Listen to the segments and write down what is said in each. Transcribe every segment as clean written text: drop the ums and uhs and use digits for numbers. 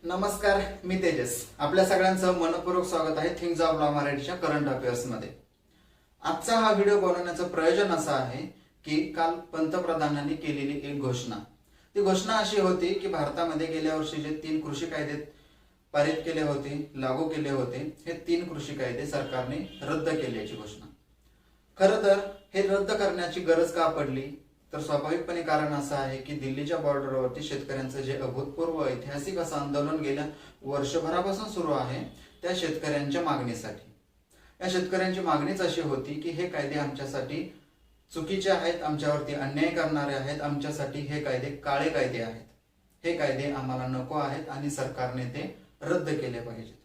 नमस्कार, मी तेजस. आपल्या सगळ्यांचं मनपूर्वक स्वागत आहे थिंग्स ऑफ लॉ मराठीच्या करंट अफेअर्स मध्ये. आजचा हा व्हिडिओ बनवण्याचं प्रयोजन असं आहे की काल पंतप्रधानांनी केलेली एक घोषणा. ती घोषणा अशी होती की भारतामध्ये गेल्या वर्षी जे 3 कृषी कायदे पारित केले होते, लागू केले होते, हे 3 कृषी कायदे सरकारने रद्द केल्याची घोषणा. खरं तर हे रद्द करण्याची गरज का पडली, तर स्वाभाविकपणे कारण असं आहे की दिल्लीच्या बॉर्डरवरती शेतकऱ्यांचं जे अभूतपूर्व ऐतिहासिक असं आंदोलन गेल्या वर्षभरापासून सुरू आहे त्या शेतकऱ्यांच्या मागणीसाठी. या शेतकऱ्यांची मागणीच अशी होती की हे कायदे आमच्यासाठी चुकीचे आहेत, आमच्यावरती अन्याय करणारे आहेत, आमच्यासाठी हे कायदे काळे कायदे आहेत, हे कायदे आम्हाला नको आहेत आणि सरकारने ते रद्द केले पाहिजेत.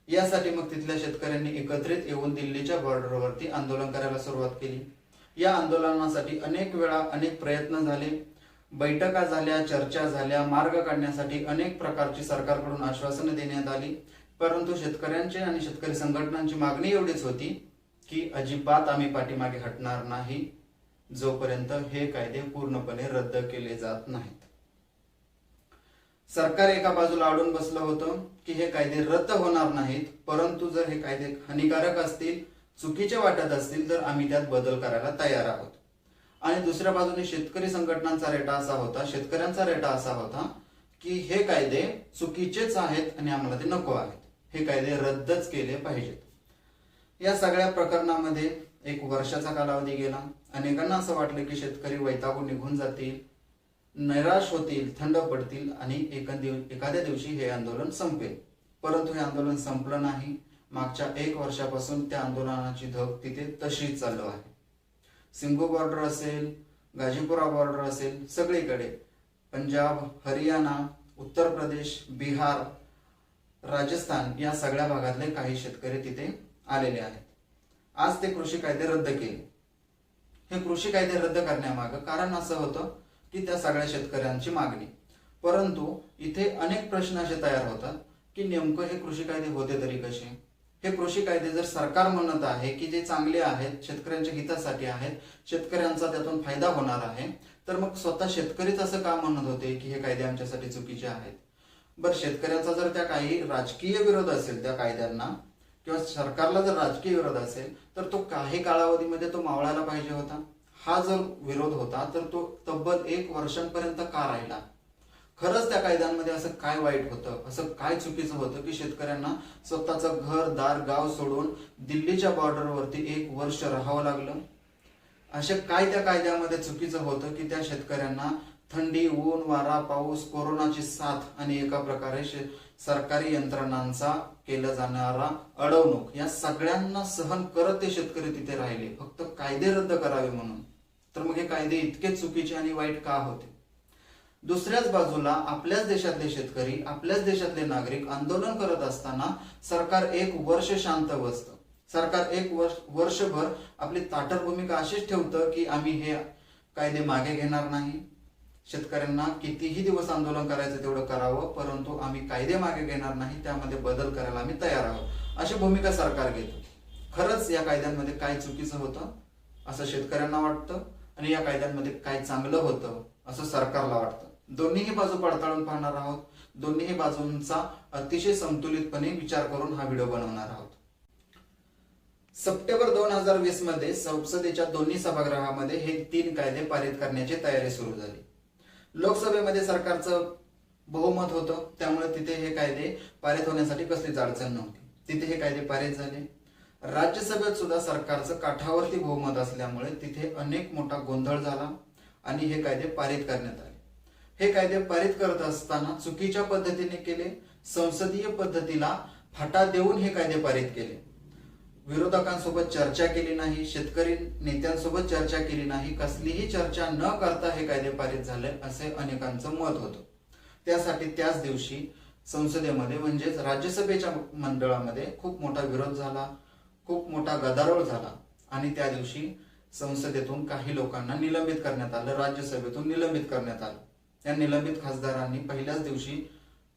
यासाठी मग तिथल्या शेतकऱ्यांनी एकत्रित येऊन दिल्लीच्या बॉर्डरवरती आंदोलन करायला सुरुवात केली. या आंदोलनासाठी अनेक वेळा अनेक प्रयत्न झाले, बैठका झाल्या, चर्चा झाल्या, मार्ग काढण्यासाठी अनेक प्रकारची सरकारकडून आश्वासनं देण्यात आली. परंतु शेतकऱ्यांची आणि शेतकरी संघटनांची मागणी एवढीच होती की अजिबात आम्ही पाठीमागे हटणार नाही जोपर्यंत हे कायदे पूर्णपणे रद्द केले जात नाहीत. सरकार एका बाजूला अडून बसलं होतं की हे कायदे रद्द होणार नाहीत, परंतु जर हे कायदे हानिकारक असतील, चुकीचे वाटत असतील तर आम्ही त्यात बदल करायला तयार आहोत. आणि दुसऱ्या बाजूने शेतकरी संघटनांचा रेटा असा होता, शेतकऱ्यांचा रेटा असा होता की हे कायदे चुकीचेच आहेत आणि आम्हाला ते नको आहेत, हे कायदे रद्दच केले पाहिजेत. या सगळ्या प्रकरणामध्ये 1 वर्षाचा कालावधी गेला. अनेकांना असं वाटलं की शेतकरी वैतागून निघून जातील, निराश होतील, थंड पडतील आणि एखाद्या दिवशी हे आंदोलन संपेल. परंतु हे आंदोलन संपलं नाही. मागच्या 1 वर्षापासून त्या आंदोलनाची धग तिथे तशीच चालू आहे. सिंघू बॉर्डर असेल, गाजीपुरा बॉर्डर असेल, सगळीकडे पंजाब, हरियाणा, उत्तर प्रदेश, बिहार, राजस्थान या सगळ्या भागातले काही शेतकरी तिथे आलेले आहेत. आज ते कृषी कायदे रद्द केले. हे कृषी कायदे रद्द करण्यामागं कारण असं होतं की त्या सगळ्या शेतकऱ्यांची मागणी. परंतु इथे अनेक प्रश्न असे तयार होतात की नेमकं हे कृषी कायदे होते तरी कसे. हे कृषी कायदे जर सरकार म्हणत आहे की जे चांगले आहेत, शेतकऱ्यांच्या हितासाठी आहेत, शेतकऱ्यांचा त्यातून फायदा होणार आहे, तर मग स्वतः शेतकरीच असं का म्हणत होते की हे कायदे आमच्यासाठी चुकीचे आहेत. बरं, शेतकऱ्यांचा जर त्या काही राजकीय विरोध असेल त्या कायद्यांना किंवा सरकारला जर राजकीय विरोध असेल तर तो काही कालावधीमध्ये तो मावळायला पाहिजे होता. हा जर विरोध होता तर तो तब्बल 1 वर्षांपर्यंत का राहिला. खरंच त्या कायद्यांमध्ये असं काय वाईट होतं, असं काय चुकीचं होतं की शेतकऱ्यांना स्वतःचं घर दार गाव सोडून दिल्लीच्या बॉर्डरवरती 1 वर्ष राहावं लागलं. असे काय त्या कायद्यामध्ये चुकीचं होतं की त्या शेतकऱ्यांना थंडी, ऊन, वारा, पाऊस, कोरोनाची साथ आणि एका प्रकारे सरकारी यंत्रणांचा केला जाणारा अडवणूक या सगळ्यांना सहन करत ते शेतकरी तिथे राहिले फक्त कायदे रद्द करावे म्हणून. तर मग हे कायदे इतके चुकीचे आणि वाईट का होते. दुसऱ्याच बाजूला आपल्याच देशातले शेतकरी, आपल्याच देशातले नागरिक आंदोलन करत असताना सरकार 1 वर्ष शांत बसतं. सरकार 1 वर्षभर आपली ताठर भूमिका अशीच ठेवतं की आम्ही हे कायदे मागे घेणार नाही, शेतकऱ्यांना कितीही दिवस आंदोलन करायचं तेवढं करावं, परंतु आम्ही कायदे मागे घेणार नाही, त्यामध्ये बदल करायला आम्ही तयार आहोत, अशी भूमिका सरकार घेतं. खरंच या कायद्यांमध्ये काय चुकीचं होतं असं शेतकऱ्यांना वाटतं आणि या कायद्यांमध्ये काय चांगलं होतं असं सरकारला वाटतं. दोन्हीही बाजू पडताळून पाहणार आहोत. दोन्हीही बाजूंचा अतिशय संतुलितपणे विचार करून हा व्हिडिओ बनवणार आहोत. सप्टेंबर 2020 मध्ये संसदेच्या दोन्ही सभागृहामध्ये हे 3 कायदे पारित करण्याची तयारी सुरू झाली. लोकसभेमध्ये सरकारचं बहुमत होतं, त्यामुळे तिथे हे कायदे पारित होण्यासाठी कसलीच अडचण नव्हती. तिथे हे कायदे पारित झाले. राज्यसभेत सुद्धा सरकारचं काठावरती बहुमत असल्यामुळे तिथे अनेक मोठा गोंधळ झाला आणि हे कायदे पारित करण्यात आले. हे कायदे पारित करत असताना चुकीच्या पद्धतीने केले, संसदीय पद्धतीला फाटा देऊन हे कायदे पारित केले. विरोधकांसोबत चर्चा केली नाही, शेतकरी नेत्यांसोबत चर्चा केली नाही, कसलीही चर्चा न करता हे कायदे पारित झाले असे अनेकांचं मत होतं. त्यासाठी त्याच दिवशी संसदेमध्ये म्हणजेच राज्यसभेच्या मंडळामध्ये खूप मोठा विरोध झाला, खूप मोठा गदारोळ झाला आणि त्या दिवशी संसदेतून काही लोकांना निलंबित करण्यात आलं, राज्यसभेतून निलंबित करण्यात आलं. या निलंबित खासदारांनी पहिल्याच दिवशी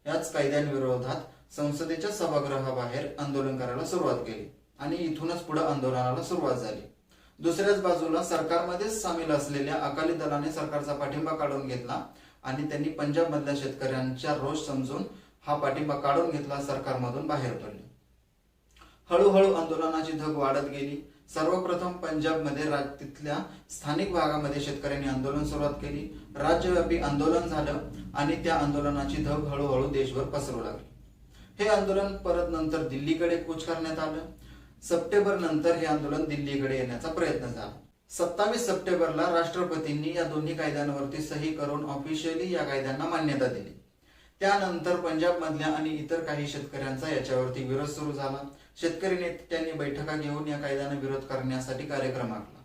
याच कायद्यांविरोधात संसदेच्या सभागृहाबाहेर आंदोलन करायला सुरुवात केली आणि इथूनच पुढे आंदोलनाला सुरुवात झाली. दुसऱ्याच बाजूला सरकारमध्येच सामील असलेल्या अकाली दलाने सरकारचा पाठिंबा काढून घेतला आणि त्यांनी पंजाब मधल्या शेतकऱ्यांचा रोष समजून हा पाठिंबा काढून घेतला, सरकारमधून बाहेर पडले. हळूहळू आंदोलनाची धग वाढत गेली. सर्वप्रथम पंजाबमध्ये तिथल्या स्थानिक भागामध्ये शेतकऱ्यांनी आंदोलन सुरुवात केली. राज्यव्यापी आंदोलन झालं आणि त्या आंदोलनाची धग हळूहळू देशभर पसरू लागली. हे आंदोलन परत नंतर दिल्लीकडे कूच करण्यात आलं. सप्टेंबर नंतर हे आंदोलन दिल्लीकडे येण्याचा प्रयत्न झाला. 27 सप्टेंबरला राष्ट्रपतींनी या दोन्ही कायद्यांवरती सही करून ऑफिशियली या कायद्यांना मान्यता दिली. त्यानंतर पंजाबमधल्या आणि इतर काही शेतकऱ्यांचा याच्यावरती विरोध सुरू झाला. शेतकरी नेत्यांनी बैठका घेऊन या कायद्यांना विरोध करण्यासाठी कार्यक्रम आखला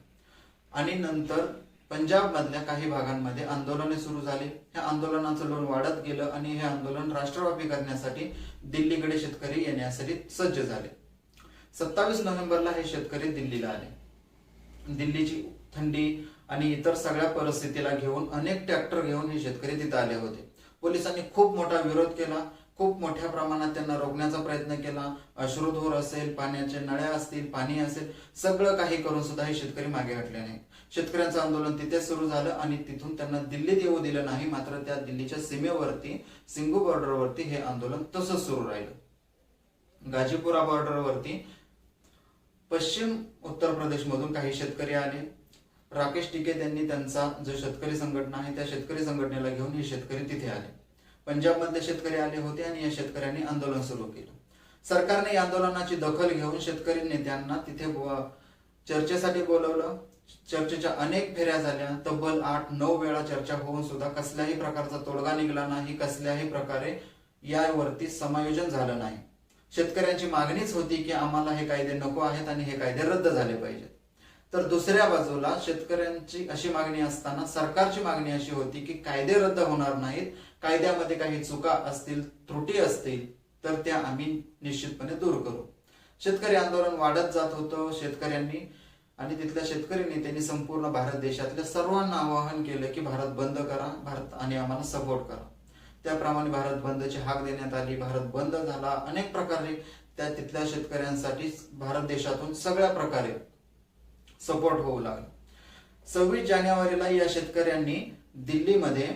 आणि नंतर पंजाबमधल्या काही भागांमध्ये आंदोलने सुरू झाली. ह्या आंदोलनाचं लोण वाढत गेलं आणि हे आंदोलन राष्ट्रव्यापी करण्यासाठी दिल्लीकडे शेतकरी येण्यासाठी सज्ज झाले. 27 नोव्हेंबरला हे शेतकरी दिल्लीला आले. दिल्लीची थंडी आणि इतर सगळ्या परिस्थितीला घेऊन अनेक ट्रॅक्टर घेऊन हे शेतकरी तिथे आले होते. पोलिसांनी खूप मोठा विरोध केला. खूप मोठ्या प्रमाणात त्यांना रोखण्याचा प्रयत्न केला. अश्रुधूर असेल, पाण्याच्या नळ्या असतील, पाणी असेल, सगळं काही करून सुद्धा हे शेतकरी मागे हटले नाही. शेतकऱ्यांचं आंदोलन तिथे सुरू झालं आणि तिथून त्यांना दिल्लीत येऊ दिलं नाही. मात्र त्या दिल्लीच्या सीमेवरती सिंगू बॉर्डरवरती हे आंदोलन तसंच सुरू राहिलं. गाजीपुरा बॉर्डरवरती पश्चिम उत्तर प्रदेश मधून काही शेतकरी आले. राकेश टिकैत यांनी त्यांचा जो शेतकरी संघटना आहे त्या शेतकरी संघटनेला घेऊन हे शेतकरी तिथे आले. पंजाबमधले शेतकरी आले होते आणि या शेतकऱ्यांनी आंदोलन सुरू केलं. सरकारने या आंदोलनाची दखल घेऊन शेतकरी नेत्यांना तिथे चर्चेसाठी बोलवलं. चर्चेच्या अनेक फेऱ्या झाल्या. तब्बल 8-9 वेळा चर्चा होऊन सुद्धा कसल्याही प्रकारचा तोडगा निघाला नाही. कसल्याही प्रकारे यावरती समायोजन झालं नाही. शेतकऱ्यांची मागणीच होती की आम्हाला हे कायदे नको आहेत आणि हे कायदे रद्द झाले पाहिजेत. तर दुसऱ्या बाजूला शेतकऱ्यांची अशी मागणी असताना सरकारची मागणी अशी होती की कायदे रद्द होणार नाहीत, कायद्यामध्ये काही चुका असतील, त्रुटी असतील तर त्या आम्ही निश्चितपणे दूर करू. शेतकरी आंदोलन वाढत जात होतं. शेतकऱ्यांनी आणि तिथल्या शेतकरी नेत्यांनी संपूर्ण भारत देशातल्या सर्वांना आवाहन केलं की भारत बंद करा, भारत आणि आम्हाला सपोर्ट करा. त्याप्रमाणे भारत बंदची हाक देण्यात आली. भारत बंद झाला. अनेक प्रकारे त्या तिथल्या शेतकऱ्यांसाठी भारत देशातून सगळ्या प्रकारे सपोर्ट होऊ लागला. 26 जानेवारीला या शेतकऱ्यांनी दिल्लीमध्ये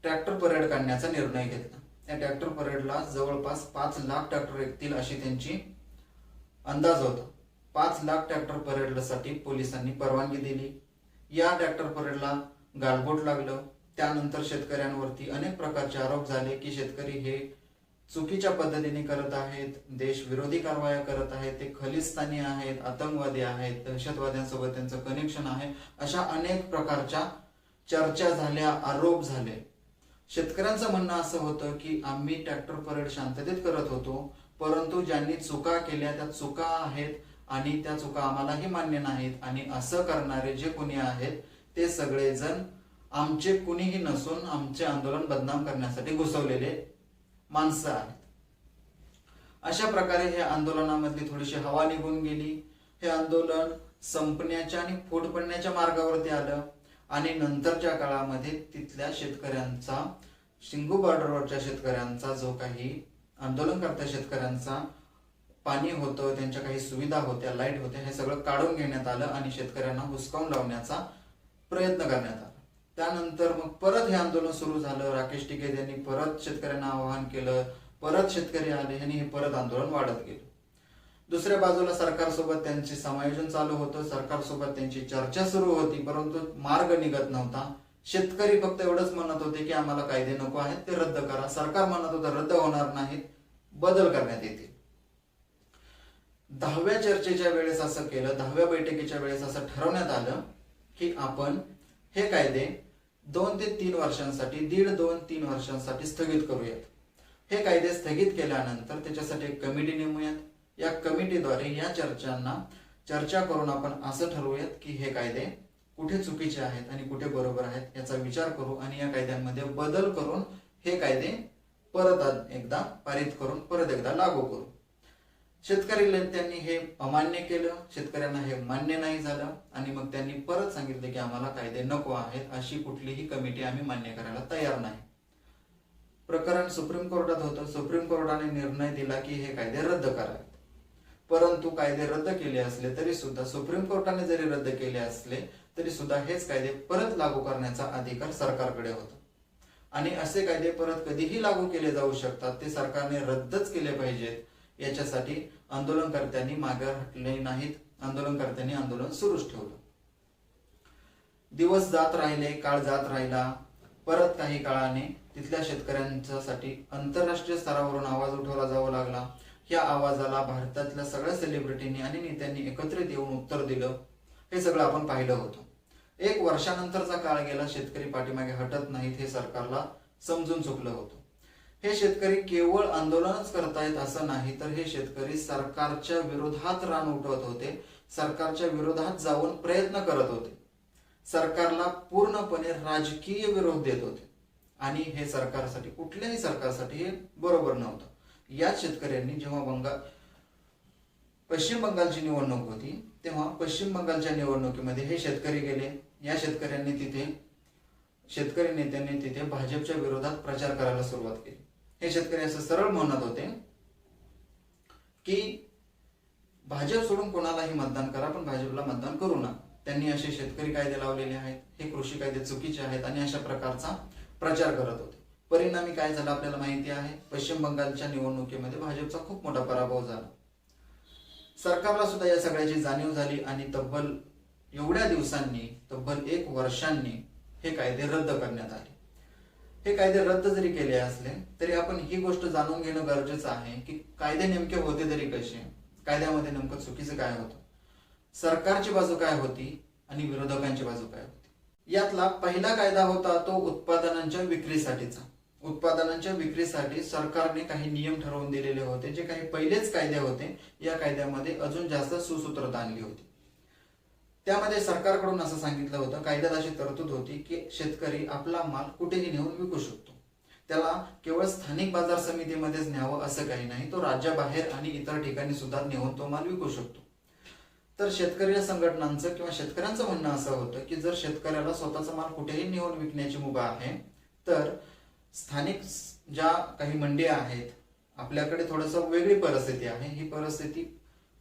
ट्रॅक्टर परेड काढण्याचा निर्णय घेतला. या ट्रॅक्टर परेडला जवळपास 5 लाख ट्रॅक्टर येतील अशी त्यांची अंदाज होता. 5 लाख ट्रॅक्टर परेडसाठी पोलिसांनी परवानगी दिली. या ट्रॅक्टर परेडला गालबोट लागलं. त्यानंतर शेतकऱ्यांवरती अनेक प्रकारचे आरोप झाले की शेतकरी हे चुकीच्या पद्धतीने करत आहेत, देश विरोधी कारवाया करत आहेत, ते खलिस्तानी आहेत, आतंकवादी आहेत, दहशतवाद्यांसोबत त्यांचं कनेक्शन आहे, अशा अनेक प्रकारच्या चर्चा झाल्या, आरोप झाले. शेतकऱ्यांचं म्हणणं असं होतं की आम्ही ट्रॅक्टर परेड शांततेत करत होतो, परंतु ज्यांनी चुका केल्या त्या चुका आहेत आणि त्या चुका आम्हालाही मान्य नाहीत आणि असं करणारे जे कोणी आहेत ते सगळेजण आमचे कुणीही नसून आमचे आंदोलन बदनाम करण्यासाठी घुसवलेले माणसं आहेत. अशा प्रकारे हे आंदोलनामधली थोडीशी हवा निघून गेली. हे आंदोलन संपण्याच्या आणि फूट पडण्याच्या मार्गावरती आलं आणि नंतरच्या काळामध्ये तिथल्या शेतकऱ्यांचा, सिंगू बॉर्डरवरच्या शेतकऱ्यांचा जो काही आंदोलन करता शेतकऱ्यांचा पाणी होतं, त्यांच्या काही सुविधा होत्या, लाईट होत्या, हे सगळं काढून घेण्यात आलं आणि शेतकऱ्यांना हुसकावून लावण्याचा प्रयत्न करण्यात आला. त्यानंतर मग परत हे आंदोलन सुरू झालं. राकेश टिकैत यांनी परत शेतकऱ्यांना आवाहन केलं. परत शेतकरी आले आणि हे परत आंदोलन वाढत गेलं. दुसऱ्या बाजूला सरकारसोबत त्यांचे समायोजन चालू होतं. सरकारसोबत त्यांची चर्चा सुरू होती, परंतु मार्ग निघत नव्हता. शेतकरी फक्त एवढंच म्हणत होते की आम्हाला कायदे नको आहेत, ते रद्द करा. सरकार म्हणत होतं रद्द होणार नाहीत, बदल करण्यात येतील. 10व्या चर्चेच्या वेळेस असं केलं, 10व्या बैठकीच्या वेळेस असं ठरवण्यात आलं की आपण हे कायदे 2 ते 3 वर्षांसाठी, 1.5-2-3 वर्षांसाठी स्थगित करूयात. हे कायदे स्थगित केल्यानंतर त्याच्यासाठी एक कमिटी नेमूयात. या कमिटीद्वारे या चर्चा करून आपण असं ठरवूयात की हे कायदे कुठे चुकीचे आहेत आणि कुठे बरोबर आहेत याचा विचार करू आणि या कायद्यांमध्ये बदल करून हे कायदे परत एकदा पारित करून परत एकदा लागू करू. शेतकरी त्यांनी हे अमान्य केलं. शेतकऱ्यांना हे मान्य नाही झालं आणि मग त्यांनी परत सांगितले की आम्हाला कायदे नको आहेत, अशी कुठलीही कमिटी आम्ही मान्य करायला तयार नाही. प्रकरण सुप्रीम कोर्टात होतं. सुप्रीम कोर्टाने निर्णय दिला की हे कायदे रद्द करावेत. परंतु कायदे रद्द केले असले तरी सुद्धा, सुप्रीम कोर्टाने जरी रद्द केले असले तरी सुद्धा हेच कायदे परत लागू करण्याचा अधिकार सरकारकडे होता आणि असे कायदे परत कधीही लागू केले जाऊ शकतात, ते सरकारने रद्दच केले पाहिजेत। याच्यासाठी आंदोलनकर्त्यांनी मागे हटले नाहीत, आंदोलनकर्त्यांनी आंदोलन सुरूच ठेवलं। दिवस जात राहिले, काळ जात राहिला, परत काही काळाने तिथल्या शेतकऱ्यांच्यासाठी आंतरराष्ट्रीय स्तरावरून आवाज उठवला जाऊ लागला। या आवाजाला भारतातल्या सगळ्या सेलिब्रिटींनी आणि नेत्यांनी एकत्रित येऊन उत्तर दिलं। हे सगळं आपण पाहिलं होतं। 1 वर्षानंतरचा काळ गेला, शेतकरी पाठीमागे हटत नाहीत हे सरकारला समजून चुकलं होतं। हे शेतकरी केवळ आंदोलनच करतायत असं नाही, तर हे शेतकरी सरकारच्या विरोधात रान उठवत होते, सरकारच्या विरोधात जाऊन प्रयत्न करत होते, सरकारला पूर्णपणे राजकीय विरोध देत होते आणि हे सरकारसाठी, कुठल्याही सरकारसाठी हे बरोबर नव्हतं। याच शेतकऱ्यांनी जेव्हा पश्चिम बंगालची निवडणूक होती, तेव्हा पश्चिम बंगालच्या निवडणुकीमध्ये हे शेतकरी गेले। या शेतकऱ्यांनी तिथे, शेतकरी नेत्यांनी तिथे भाजपच्या विरोधात प्रचार करायला सुरुवात केली। हे शेतकरी असं सरळ म्हणत होते की भाजप सोडून कोणालाही मतदान करा, पण भाजपला मतदान करू नका। त्यांनी असे शेतकरी कायदे लावलेले आहेत, हे कृषी कायदे चुकीचे आहेत आणि अशा प्रकारचा प्रचार करत होते। परिणामी काय झालं आपल्याला माहिती आहे, पश्चिम बंगालच्या निवडणुकीमध्ये भाजपचा खूप मोठा पराभव झाला। सरकारला सुद्धा या सगळ्याची जाणीव झाली आणि तब्बल एवढ्या दिवसांनी, तब्बल 1 वर्षांनी हे कायदे रद्द करण्यात आले। हे कायदे रद्द जरी केले असले तरी आपण ही गोष्ट जाणून घेणं गरजेचं आहे की कायदे नेमके होते तरी कसे, कायद्यामध्ये नेमकं चुकीचं काय होतं, सरकारची बाजू काय होती आणि विरोधकांची बाजू काय होती। यातला पहिला कायदा होता तो उत्पादनांच्या विक्रीसाठीचा। उत्पादनांच्या विक्रीसाठी सरकारने काही नियम ठरवून दिलेले होते, जे काही पहिलेच कायदे होते या कायद्यामध्ये अजून जास्त सुसूत्रता आणली होती। त्यामध्ये सरकारकडून असं सांगितलं होतं, कायद्यात अशी तरतूद होती की शेतकरी आपला माल कुठेही नेऊन विकू शकतो, त्याला केवळ स्थानिक बाजार समितीमध्येच न्यावं असं काही नाही, तो राज्याबाहेर आणि इतर ठिकाणी सुद्धा नेऊन तो माल विकू शकतो। तर शेतकरी संघटनांचं किंवा शेतकऱ्यांचं म्हणणं असं होतं की जर शेतकऱ्याला स्वतःचा माल कुठेही नेऊन विकण्याची मुभा आहे, तर स्थानिक ज्या काही मंड्या आहेत, आपल्याकडे थोडंसं वेगळी परिस्थिती आहे, ही परिस्थिती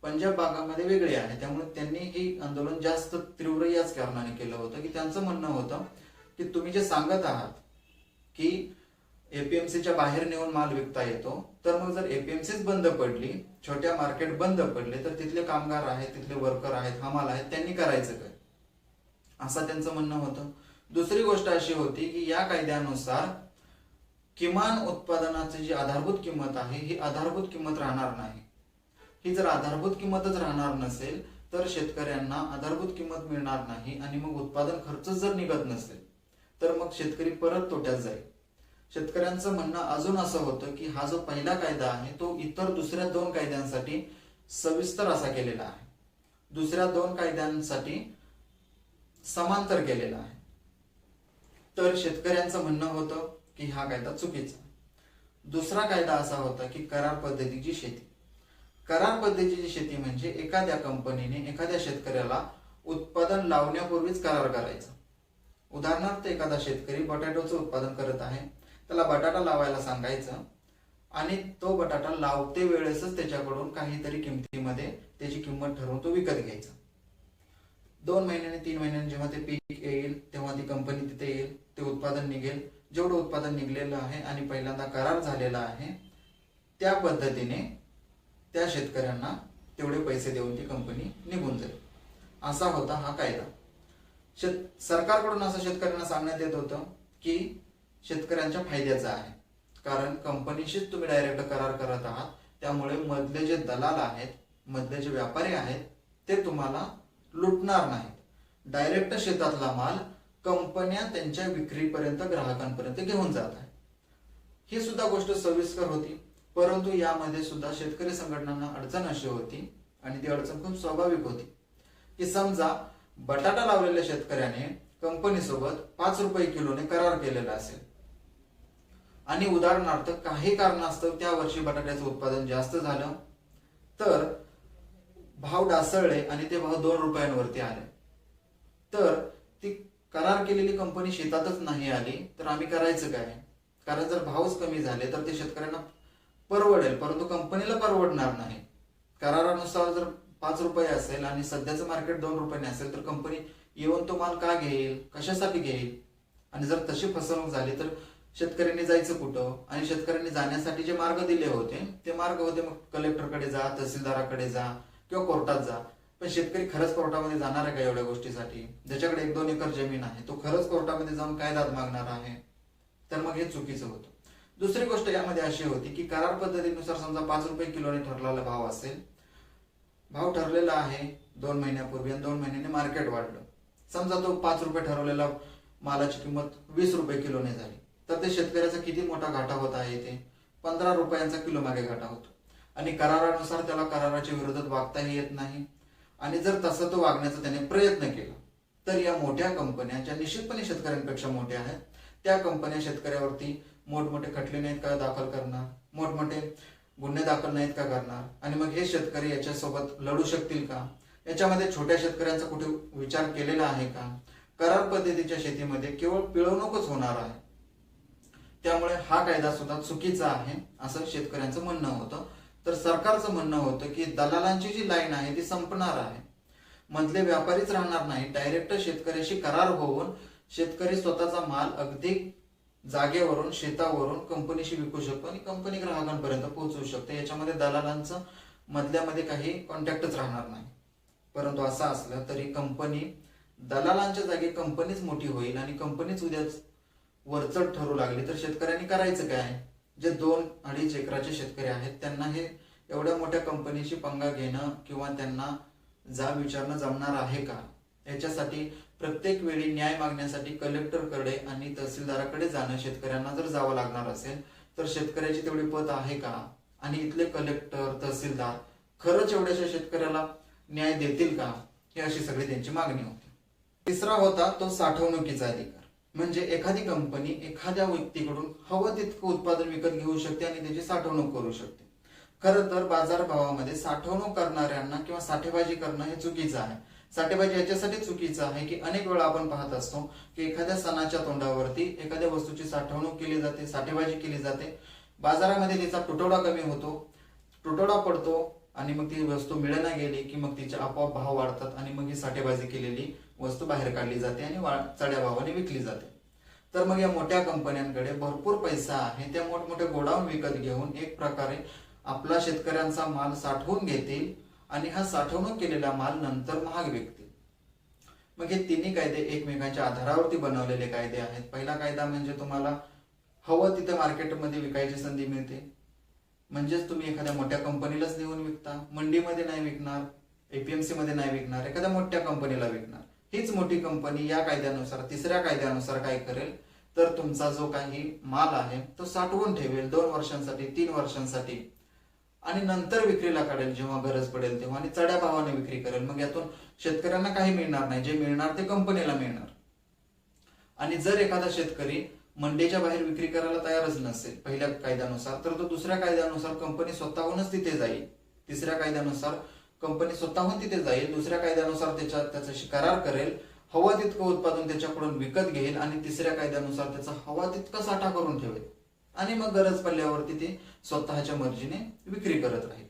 पंजाब भागामध्ये वेगळी आहे, त्यामुळे त्यांनी हे आंदोलन जास्त तीव्र याच कारणाने केलं होतं की त्यांचं म्हणणं होतं की तुम्ही जे सांगत आहात की एपीएमसीच्या बाहेर नेऊन माल विकता येतो, तर मग जर एपीएमसीच बंद पडली, छोट्या मार्केट बंद पडले, तर तिथले कामगार आहेत, तिथले वर्कर आहेत, हमाल आहेत, त्यांनी करायचं काय, असं त्यांचं म्हणणं होतं। दुसरी गोष्ट अशी होती की या कायद्यानुसार किमान उत्पादनाची जी आधारभूत किंमत आहे, ही आधारभूत किंमत राहणार नाही। ही जर आधारभूत किंमतच राहणार नसेल तर शेतकऱ्यांना आधारभूत किंमत मिळणार नाही आणि मग उत्पादन खर्च जर निघत नसेल तर मग शेतकरी परत तोट्यात जाईल। शेतकऱ्यांचं म्हणणं अजून असं होतं की हा जो पहिला कायदा आहे तो इतर दुसऱ्या 2 कायद्यांसाठी सविस्तर असा केलेला आहे, दुसऱ्या 2 कायद्यांसाठी समांतर केलेला आहे। तर शेतकऱ्यांचं म्हणणं होतं की हा कायदा चुकीचा। दुसरा कायदा असा होता की करार पद्धतीची शेती। करार पद्धतीची शेती म्हणजे एखाद्या कंपनीने एखाद्या शेतकऱ्याला उत्पादन लावण्यापूर्वीच करार करायचा। उदाहरणार्थ एखादा शेतकरी बटाट्याचं उत्पादन करत आहे, त्याला बटाटा लावायला सांगायचं आणि तो बटाटा लावते वेळेसच त्याच्याकडून काहीतरी किमतीमध्ये त्याची किंमत ठरवून तो विकत घ्यायचा। 2 महिन्यांनी 3 महिन्यांनी जेव्हा ते पीक येईल तेव्हा ती कंपनी तिथे येईल, ते उत्पादन निघेल, जेवढं उत्पादन निघलेलं आहे आणि पहिल्यांदा करार झालेला आहे त्या पद्धतीने त्या शेतकऱ्यांना तेवढे पैसे देऊन ती कंपनी निघून जाईल, असा होता हा कायदा। सरकारकडून असं शेतकऱ्यांना सांगण्यात येत होतं की शेतकऱ्यांच्या फायद्याचं आहे, कारण कंपनीशीच तुम्ही डायरेक्ट करार करत आहात, त्यामुळे मधले जे दलाल आहेत, मधले जे व्यापारी आहेत, ते तुम्हाला लुटणार नाहीत। डायरेक्ट शेतातला माल कंपन्या त्यांच्या विक्रीपर्यंत, ग्राहकांपर्यंत घेऊन जात आहे। ही सुद्धा गोष्ट सविस्तर होती, परंतु यामध्ये सुद्धा शेतकरी संघटनांना अडचण अशी होती आणि ती अडचण खूप स्वाभाविक होती की समजा बटाटा लावलेल्या शेतकऱ्याने कंपनीसोबत 5 रुपये किलोने करार केलेला असेल आणि उदाहरणार्थ काही कारणास्तव त्या वर्षी बटाट्याचं उत्पादन जास्त झालं, तर भाव ढासळले आणि ते भाव 2 रुपयांवरती आले, तर ती करार केलेली कंपनी शेतातच नाही आली तर आम्ही करायचं काय? कारण जर भावच कमी झाले तर ते शेतकऱ्यांना परवडेल, परंतु कंपनीला परवडणार नाही। करारानुसार जर 5 रुपये असेल आणि सध्याचं मार्केट 2 रुपयाने असेल तर कंपनी येऊन तो माल का घेईल, कशासाठी घेईल? आणि जर तशी फसवणूक झाली तर शेतकऱ्यांनी जायचं कुठं, आणि शेतकऱ्यांनी जाण्यासाठी जे मार्ग दिले होते ते मार्ग होते मग कलेक्टरकडे जा, तहसीलदाराकडे जा किंवा कोर्टात जा. पण शेतकरी खरंच कोर्टामध्ये जाणार आहे का एवढ्या गोष्टीसाठी? ज्याच्याकडे 1-2 एकर जमीन आहे तो खरंच कोर्टामध्ये जाऊन काय दाद मागणार आहे? तर मग हे चुकीचं होतं. दुसरी गोष्ट यामध्ये अशी होती की करार पद्धतीनुसार समजा 5 रुपये किलोने ठरलेला भाव असेल, भाव ठरलेला आहे 2 महिन्यापूर्वी आणि 2 महिन्याने मार्केट वाढलं. समजा तो 5 रुपये ठरवलेला मालाची किंमत 20 रुपये किलोने झाली, तर ते शेतकऱ्याचा किती मोठा घाटा होत आहे? ते 15 रुपयांचा किलो मागे घाटा होतो. आणि करारानुसार त्याला कराराच्या विरोधात वागताही येत नाही. आणि जर तसं तो वागण्याचा त्याने प्रयत्न केला तर या मोठ्या कंपन्या, ज्या निश्चितपणे शेतकऱ्यांपेक्षा मोठ्या आहेत, त्या कंपन्या शेतकऱ्यावरती मोठमोठे खटले नाहीत का दाखल करणार, मोठमोठे गुन्हे दाखल नाहीत का करणार? आणि मग हे शेतकरी याच्यासोबत लढू शकतील का? याच्यामध्ये छोट्या शेतकऱ्यांचा कुठे विचार केलेला आहे का? करार पद्धतीच्या शेतीमध्ये केवळ पिळवणूकच होणार आहे. त्यामुळे हा कायदा सुद्धा चुकीचा आहे असं शेतकऱ्यांचं म्हणणं होतं. तर सरकारचं म्हणणं होतं की दलालांची जी लाईन आहे ती संपणार आहे, मधले व्यापारीच राहणार नाही, डायरेक्ट शेतकऱ्याशी करार होऊन शेतकरी स्वतःचा माल अगदी जागेवरून, शेतावरून कंपनीशी विकू शकतो आणि कंपनी ग्राहकांपर्यंत पोहोचवू शकते. याच्यामध्ये दलालांचं मधल्यामध्ये काही कॉन्टॅक्टच राहणार नाही. परंतु असं असलं तरी कंपनी, दलालांच्या जागी कंपनीच मोठी होईल आणि कंपनीच उद्याच वरचढ ठरू लागली तर शेतकऱ्यांनी करायचं काय? जे 2-2.5 एकराचे शेतकरी आहेत त्यांना हे एवढ्या मोठ्या कंपनीशी पंगा घेणं किंवा त्यांना जाब विचारणं जमणार आहे का? याच्यासाठी प्रत्येक वेळी न्याय मागण्यासाठी कलेक्टरकडे आणि तहसीलदाराकडे जाणं शेतकऱ्यांना जर जावं लागणार असेल तर शेतकऱ्याची तेवढी पत आहे का? आणि इथले कलेक्टर, तहसीलदार खरंच एवढ्याशा शेतकऱ्याला न्याय देतील का? ही अशी सगळी त्यांची मागणी होती. तिसरा होता तो साठवणुकीचा अधिकार. म्हणजे एखादी कंपनी एखाद्या व्यक्तीकडून हवं तितकं उत्पादन विकत घेऊ शकते आणि त्याची साठवणूक करू शकते. खरं तर बाजारभावामध्ये साठवणूक करणाऱ्यांना किंवा साठेबाजी करणं हे चुकीचं आहे. साठेबाजी याच्यासाठी चुकीचं आहे की अनेक वेळा आपण पाहत असतो की एखाद्या सणाच्या तोंडावरती एखाद्या वस्तूची साठवणूक केली जाते, साठेबाजी केली जाते, बाजारामध्ये तिचा तुटवडा कमी होतो, तुटवडा पडतो आणि मग ती वस्तू मिळेना गेली की मग तिचे आपोआप भाव वाढतात आणि मग ही साठेबाजी केलेली वस्तू बाहेर काढली जाते आणि चढ्या भावाने विकली जाते. तर मग या मोठ्या कंपन्यांकडे भरपूर पैसा आहे, त्या मोठमोठे गोडाऊन विकत घेऊन एक प्रकारे आपला शेतकऱ्यांचा माल साठवून घेतील आणि हा साठवणूक केलेला माल नंतर महाग विकतील. मग हे तिन्ही कायदे एकमेकांच्या आधारावरती बनवलेले कायदे आहेत. पहिला कायदा म्हणजे तुम्हाला हवं तिथे मार्केटमध्ये विकायची संधी मिळते, म्हणजेच तुम्ही एखाद्या मोठ्या कंपनीलाच नेऊन विकता, मंडीमध्ये नाही विकणार, एपीएमसी मध्ये नाही विकणार, एखाद्या मोठ्या कंपनीला विकणार. हीच मोठी कंपनी या कायद्यानुसार, तिसऱ्या कायद्यानुसार काय करेल तर तुमचा जो काही माल आहे तो साठवून ठेवेल 2 वर्षांसाठी, 3 वर्षांसाठी आणि नंतर विक्रीला काढेल जेव्हा गरज पडेल तेव्हा, आणि चढ्या भावाने विक्री करेल. मग यातून शेतकऱ्यांना काही मिळणार नाही, जे मिळणार ते कंपनीला मिळणार. आणि जर एखादा शेतकरी मंडीच्या बाहेर विक्री करायला तयारच नसेल पहिल्या कायद्यानुसार, तर तो दुसऱ्या कायद्यानुसार कंपनी स्वतःहूनच तिथे जाईल. तिसऱ्या कायद्यानुसार कंपनी स्वतःहून तिथे जाईल, दुसऱ्या कायद्यानुसार त्याच्याशी करार करेल, हवा तितकं उत्पादन त्याच्याकडून विकत घेईल आणि तिसऱ्या कायद्यानुसार त्याचा हवा तितका साठा करून ठेवेल आणि मग गरज पडल्यावरती ते स्वतःच्या मर्जीने विक्री करत राहील.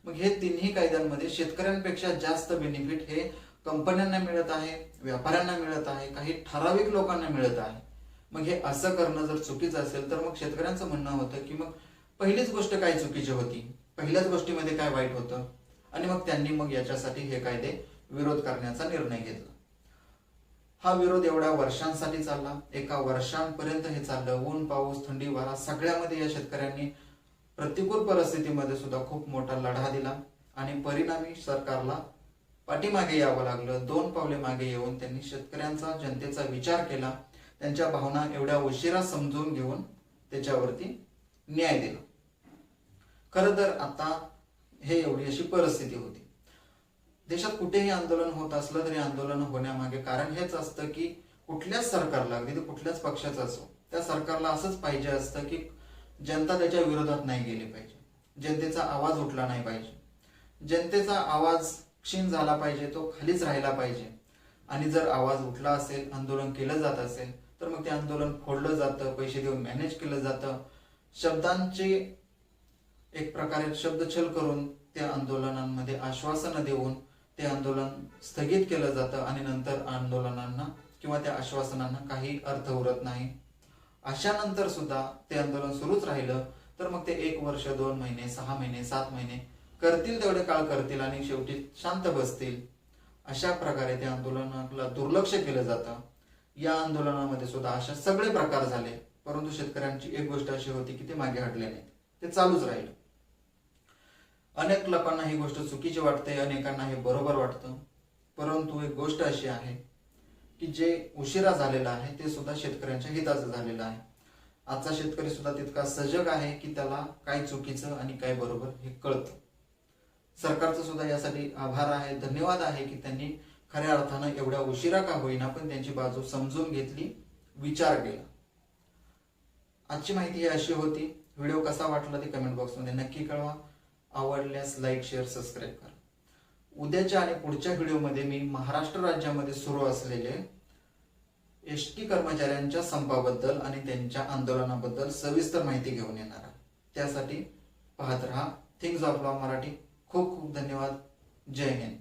मग हे तिन्ही कायद्यांमध्ये शेतकऱ्यांपेक्षा जास्त बेनिफिट हे कंपन्यांना मिळत आहे, व्यापाऱ्यांना मिळत आहे, काही ठराविक लोकांना मिळत आहे. मग हे असं करणं जर चुकीचं असेल तर मग शेतकऱ्यांचं म्हणणं होतं की मग पहिलीच गोष्ट काय चुकीची होती, पहिल्याच गोष्टीमध्ये काय वाईट होतं, आणि मग त्यांनी मग याच्यासाठी हे कायदे विरोध करण्याचा निर्णय घेतला. हा विरोध एवढ्या वर्षांसाठी चालला, एका वर्षांपर्यंत हे चाललं. ऊन, पाऊस, थंडी, वारा सगळ्यामध्ये या शेतकऱ्यांनी प्रतिकूल परिस्थितीमध्ये सुद्धा खूप मोठा लढा दिला आणि परिणामी सरकारला पाठीमागे यावं लागलं. 2 पावले मागे येऊन त्यांनी शेतकऱ्यांचा, जनतेचा विचार केला, त्यांच्या भावना एवढ्या उशिरा समजून घेऊन त्याच्यावरती न्याय दिला. खरं तर आता हे एवढी अशी परिस्थिती होती. देशात कुठेही आंदोलन होत असलं तरी आंदोलन होण्यामागे कारण हेच असतं की कुठल्याच सरकारला, अगदी ते कुठल्याच पक्षाचं असो, त्या सरकारला असंच पाहिजे असतं की जनता त्याच्या विरोधात नाही गेली पाहिजे, जनतेचा आवाज उठला नाही पाहिजे, जनतेचा आवाज क्षीण झाला पाहिजे, तो खालीच राहिला पाहिजे. आणि जर आवाज उठला असेल, आंदोलन केलं जात असेल तर मग ते आंदोलन फोडलं जातं, पैसे देऊन मॅनेज केलं जातं, शब्दांची एक प्रकारे शब्दछल करून त्या आंदोलनांमध्ये आश्वासनं देऊन ते आंदोलन स्थगित केलं जातं आणि नंतर आंदोलनांना किंवा त्या आश्वासनांना काही अर्थ उरत नाही. अशानंतर सुद्धा ते आंदोलन सुरूच राहिलं तर मग ते 1 वर्ष, 2 महिने, 6 महिने, 7 महिने करतील तेवढे काळ करतील आणि शेवटी शांत बसतील. अशा प्रकारे त्या आंदोलनाला दुर्लक्ष केलं जातं. या आंदोलनामध्ये सुद्धा अशा सगळे प्रकार झाले, परंतु शेतकऱ्यांची एक गोष्ट अशी होती की ते मागे हटले नाहीत, ते चालूच राहिलं. अनेक लोकांना ही गोष्ट चुकीची वाटते, अनेकांना हे बरोबर वाटतं, परंतु एक गोष्ट अशी आहे की जे उशिरा झालेलं आहे ते सुद्धा शेतकऱ्यांच्या हिताचं झालेलं आहे. आजचा शेतकरी सुद्धा तितका सजग आहे की त्याला काय चुकीचं आणि काय बरोबर हे कळतं. सरकारचं सुद्धा यासाठी आभार आहे, धन्यवाद आहे की त्यांनी खऱ्या अर्थानं एवढ्या उशिरा का होईना पण त्यांची बाजू समजून घेतली, विचार केला. आजची माहिती ही अशी होती. व्हिडिओ कसा वाटला ते कमेंट बॉक्समध्ये नक्की कळवा. आवडल्यास लाईक, शेअर, सबस्क्राईब करा. उद्याच्या आणि पुढच्या व्हिडिओमध्ये मी महाराष्ट्र राज्यामध्ये सुरू असलेले एसटी कर्मचाऱ्यांच्या संपाबद्दल आणि त्यांच्या आंदोलनाबद्दल सविस्तर माहिती घेऊन येणार आहे. त्यासाठी पाहत रहा थिंग्स ऑफ लॉ मराठी. खूप खूप धन्यवाद. जय हिंद.